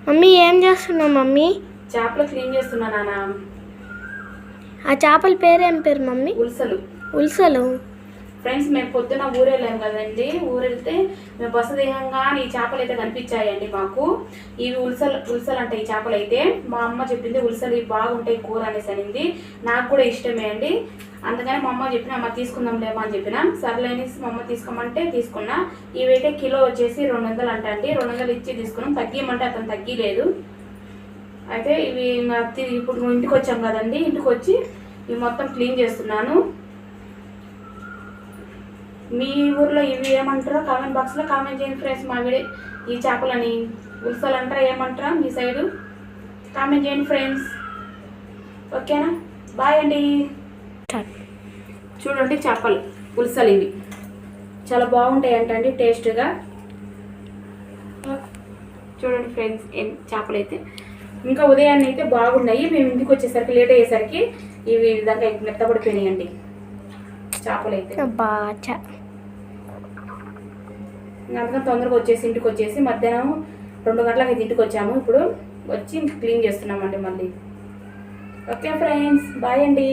Mummy ఏం చేస్తున్నావు mummy? చేపలు క్లీన్ చేస్తున్నా నాన్న. ఆ చేపల పేరేం పేరు మమ్మీ? ఉల్సలు. ఉల్సలు. ఫ్రెండ్స్ మేము పొద్దున ఊరెళ్ళాము కదండి. ఊరెళ్తే మేము బస్సు దిగంగానే ఈ చేపలు అయితే కనిపించాయండి మాకు. ఇవి ఉల్సలు అంటే ఈ చేపలు అయితే మా అమ్మ చెప్పింది ఉల్సలు ఇవి బాగుంటాయి కూర అనేసి అనింది. నాకు కూడా ఇష్టమే అండి. అందుకని మా అమ్మ చెప్పిన అమ్మ తీసుకుందాంలేమో అని చెప్పిన. సర్లేనేసి మా అమ్మ తీసుకోమంటే తీసుకున్నా. ఇవైతే కిలో వచ్చేసి 200 అంట అండి. 200 ఇచ్చి తీసుకున్నాం. తగ్గియమంటే అతను తగ్గిలేదు. అయితే ఇవి ఇప్పుడు ఇంటికి వచ్చాం కదండి. ఇంటికి వచ్చి ఇవి మొత్తం క్లీన్ చేస్తున్నాను. మీ ఊర్లో ఇవి ఏమంటారో కామెంట్ బాక్స్లో కామెంట్ చేయండి ఫ్రెండ్స్. మా వీడియో ఈ చేపలని ఉల్సలు అంటారా ఏమంటారా మీ సైడు కామెంట్ చేయండి ఫ్రెండ్స్. ఓకేనా? బాయ్ అండి. చూడండి చేపలు ఉల్సలు ఇవి చాలా బాగుంటాయి అంటండి టేస్ట్గా. చూడండి ఫ్రెండ్స్ చేపలు అయితే ఇంకా ఉదయాన్నే అయితే బాగున్నాయి. మేము ఇంటికి వచ్చేసరికి లేట్ అయ్యేసరికి ఇవి విధంగా మెత్తపడిపోయినాయండి చేపలు అయితే. అందుకని తొందరగా వచ్చేసి ఇంటికి వచ్చేసి మధ్యాహ్నం 2 గంటలకు అయితే ఇంటికి వచ్చాము. ఇప్పుడు వచ్చి క్లీన్ చేస్తున్నామండి మళ్ళీ. ఓకే ఫ్రెండ్స్, బాయ్ అండి.